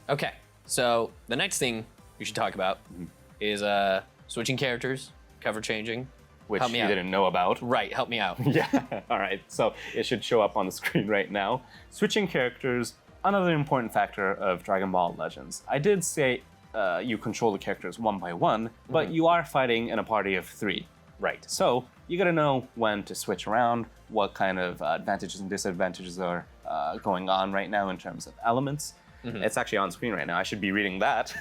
Okay, so the next thing we should talk about is switching characters, cover changing. Which Help me you out. didn't know about. Right, help me out. Yeah, all right. So it should show up on the screen right now. Switching characters, another important factor of Dragon Ball Legends. I did say you control the characters one by one, but you are fighting in a party of 3. Right. So you gotta know when to switch around, what kind of advantages and disadvantages are going on right now in terms of elements. It's actually on screen right now. I should be reading that.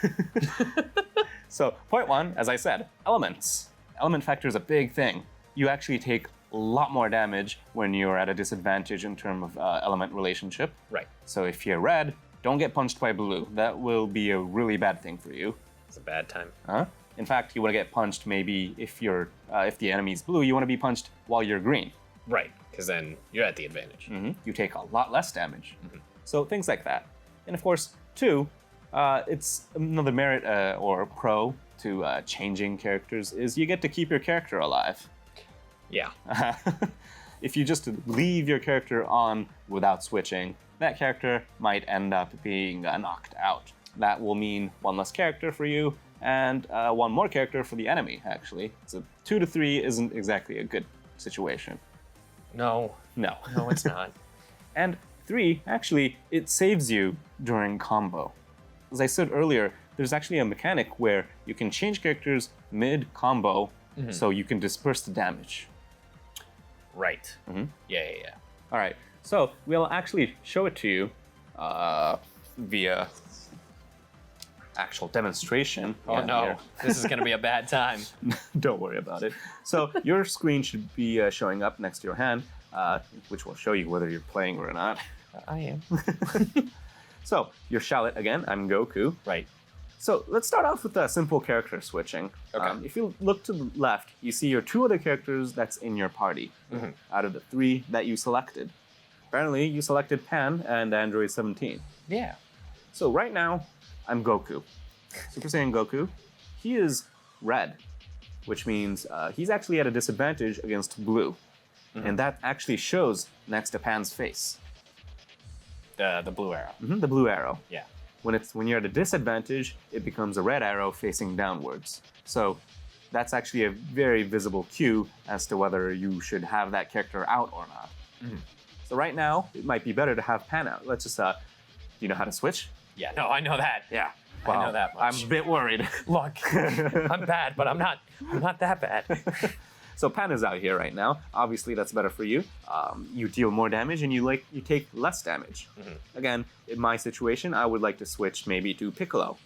So point 1, as I said, elements. Element factor is a big thing. You actually take a lot more damage when you're at a disadvantage in terms of element relationship. Right. So if you're red, don't get punched by blue. That will be a really bad thing for you. It's a bad time. In fact, you want to get punched maybe if the enemy's blue, you want to be punched while you're green. Right, because then you're at the advantage. You take a lot less damage. So things like that. And of course, 2, it's another merit or pro to changing characters is you get to keep your character alive. Yeah. If you just leave your character on without switching, that character might end up being knocked out. That will mean 1 less character for you and 1 more character for the enemy, actually. So 2 to 3 isn't exactly a good situation. No. No. No, it's not. And 3, actually, it saves you during combo. As I said earlier, there's actually a mechanic where you can change characters mid-combo so you can disperse the damage. Right. Yeah. All right, so we'll actually show it to you via actual demonstration. Oh no, this is gonna be a bad time. Don't worry about it. So your screen should be showing up next to your hand, which will show you whether you're playing or not. I am. So you're Shallot again, I'm Goku. Right. So let's start off with simple character switching. Okay. If you look to the left, you see your 2 other characters that's in your party out of the 3 that you selected. Apparently, you selected Pan and Android 17. Yeah. So right now, I'm Goku. Super Saiyan Goku. He is red, which means he's actually at a disadvantage against blue. And that actually shows next to Pan's face. The blue arrow. The blue arrow. Yeah. When you're at a disadvantage, it becomes a red arrow facing downwards. So that's actually a very visible cue as to whether you should have that character out or not. So right now, it might be better to have Pan out. Let's just, do you know how to switch? Yeah. No, I know that. Yeah. I know that much. I'm a bit worried. Look, I'm bad, but I'm not that bad. So Pan is out here right now. Obviously, that's better for you. You deal more damage and you take less damage. Again, in my situation, I would like to switch maybe to Piccolo.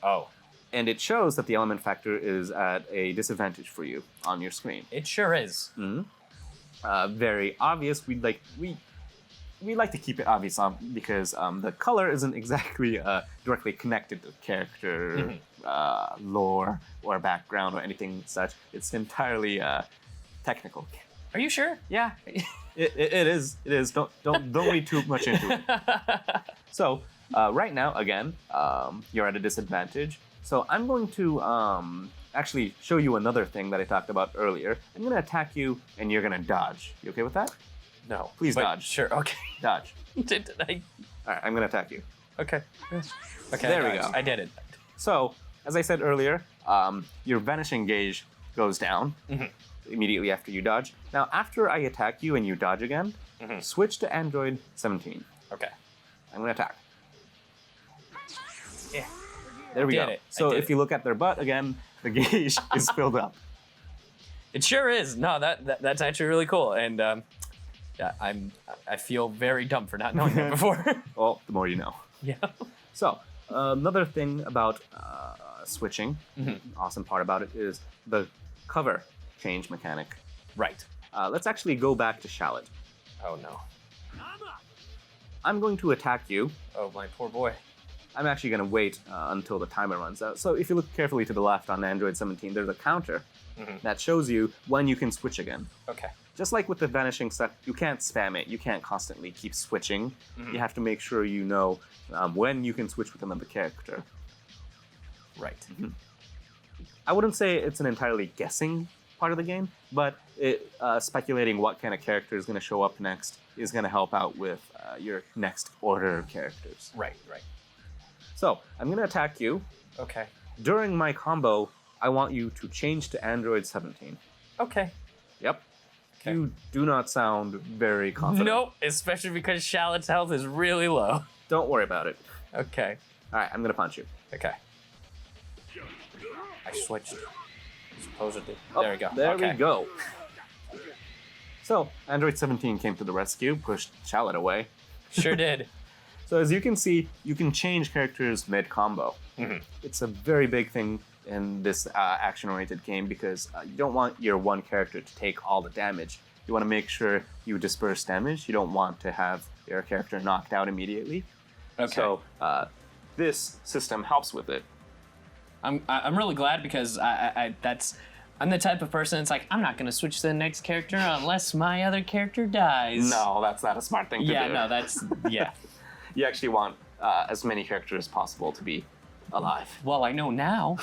Oh. And it shows that the element factor is at a disadvantage for you on your screen. It sure is. Very obvious. We like to keep it obvious because the color isn't exactly directly connected to character lore or background or anything such. It's entirely technical. Are you sure? Yeah, it is. It is. Don't read too much into it. So right now, again, you're at a disadvantage. So I'm going to actually show you another thing that I talked about earlier. I'm going to attack you, and you're going to dodge. You okay with that? No. Please But dodge. Sure. Okay. Dodge. Did I? All right, I'm going to attack you. Okay. Okay. There we go. I did it. So, as I said earlier, your vanishing gauge goes down immediately after you dodge. Now, after I attack you and you dodge again, switch to Android 17. Okay. I'm going to attack. Yeah. There we Did go. it. I So did if it. you look at their butt again, the gauge is filled up. It sure is. No, that's actually really cool, and yeah, I feel very dumb for not knowing that before. Well, the more you know. Yeah. So, another thing about switching, awesome part about it is the cover change mechanic. Right. Let's actually go back to Shallot. Oh no. I'm going to attack you. Oh, my poor boy. I'm actually going to wait until the timer runs out. So if you look carefully to the left on Android 17, there's a counter that shows you when you can switch again. Okay. Just like with the vanishing stuff, you can't spam it. You can't constantly keep switching. You have to make sure you know when you can switch with another character. Right. I wouldn't say it's an entirely guessing part of the game, but speculating what kind of character is going to show up next is going to help out with your next order of characters. Right. Right. So I'm going to attack you. Okay. During my combo, I want you to change to Android 17. Okay. Yep. Okay. You do not sound very confident. Nope, especially because Shallot's health is really low. Don't worry about it. Okay. All right, I'm going to punch you. Okay. I switched. Supposedly. Oh, there we go. There okay. we go. So, Android 17 came to the rescue, pushed Shallot away. Sure did. So as you can see, you can change characters mid-combo. It's a very big thing in this action-oriented game because you don't want your one character to take all the damage. You want to make sure you disperse damage. You don't want to have your character knocked out immediately. Okay. So this system helps with it. I'm really glad because I'm the type of person that's like, I'm not gonna switch to the next character unless my other character dies. No, that's not a smart thing to do. Yeah, no, that's yeah. You actually want as many characters as possible to be alive. Well, I know now.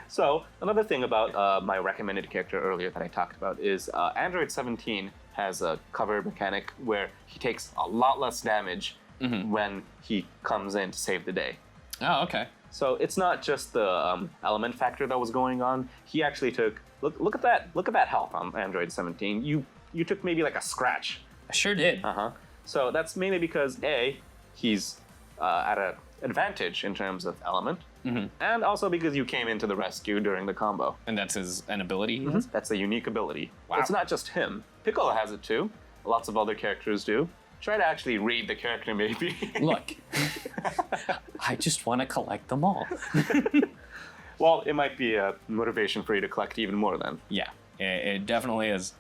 So another thing about my recommended character earlier that I talked about is Android 17 has a cover mechanic where he takes a lot less damage when he comes in to save the day. Oh, okay. So it's not just the element factor that was going on. He actually took look at that health on Android 17. You took maybe like a scratch. I sure did. So that's mainly because A, he's at an advantage in terms of element, and also because you came into the rescue during the combo. And that's an ability he has? That's a unique ability. Wow. It's not just him. Piccolo has it too. Lots of other characters do. Try to actually read the character, maybe. Look, I just want to collect them all. Well, it might be a motivation for you to collect even more then. Yeah, it definitely is.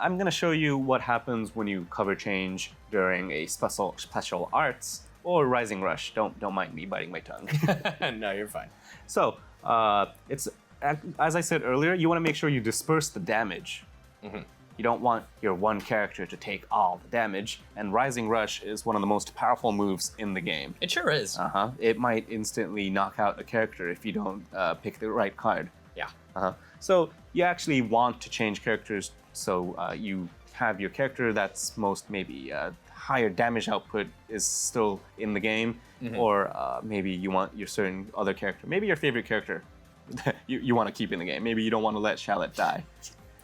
I'm going to show you what happens when you cover change during a special arts or rising rush. Don't mind me biting my tongue. No, you're fine. So, it's as I said earlier, you want to make sure you disperse the damage. You don't want your one character to take all the damage, and Rising Rush is one of the most powerful moves in the game. It sure is. It might instantly knock out a character if you don't pick the right card. Yeah. So you actually want to change characters so you have your character that's most maybe higher damage output is still in the game, or maybe you want your certain other character, maybe your favorite character you want to keep in the game. Maybe you don't want to let Shallot die.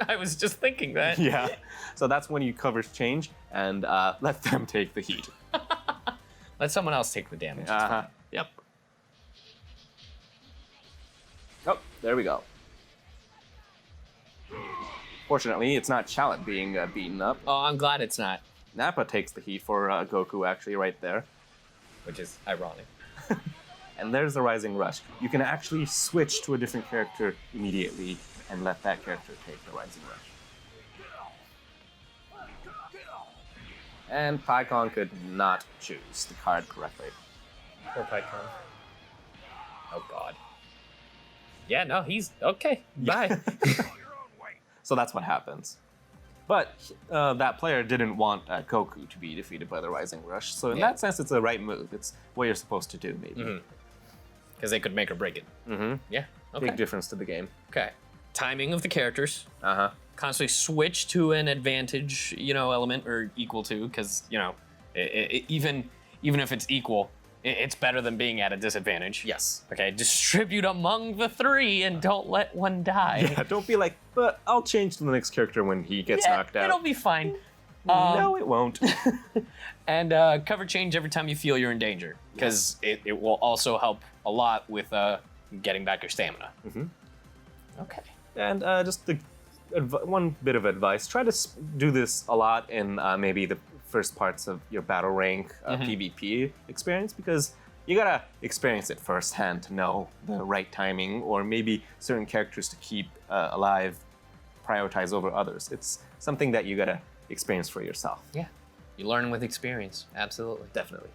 I was just thinking that. Yeah. So that's when you cover change and let them take the heat. Let someone else take the damage. Yep. Oh, there we go. Fortunately, it's not Shallot being beaten up. Oh, I'm glad it's not. Nappa takes the heat for Goku actually right there. Which is ironic. And there's the Rising Rush. You can actually switch to a different character immediately and let that character take the Rising Rush. And Pycon could not choose the card correctly. Poor Pycon. Oh, God. Yeah, no, he's... Okay, bye. So that's what happens. But that player didn't want Goku to be defeated by the Rising Rush. So in that sense, it's the right move. It's what you're supposed to do, maybe. Because they could make or break it. Yeah, okay. Big difference to the game. Okay. Timing of the characters. Constantly switch to an advantage, element or equal to, because, even if it's equal, it's better than being at a disadvantage. Yes. Okay, distribute among the three and don't let one die. Yeah, don't be like, but I'll change to the next character when he gets knocked out. It'll be fine. No, it won't. And cover change every time you feel you're in danger, because it will also help a lot with getting back your stamina. Okay. And just one bit of advice, try to do this a lot in maybe the first parts of your battle rank PvP experience, because you gotta experience it firsthand to know the right timing, or maybe certain characters to keep alive, prioritize over others. It's something that you gotta experience for yourself. Yeah. You learn with experience. Absolutely. Definitely.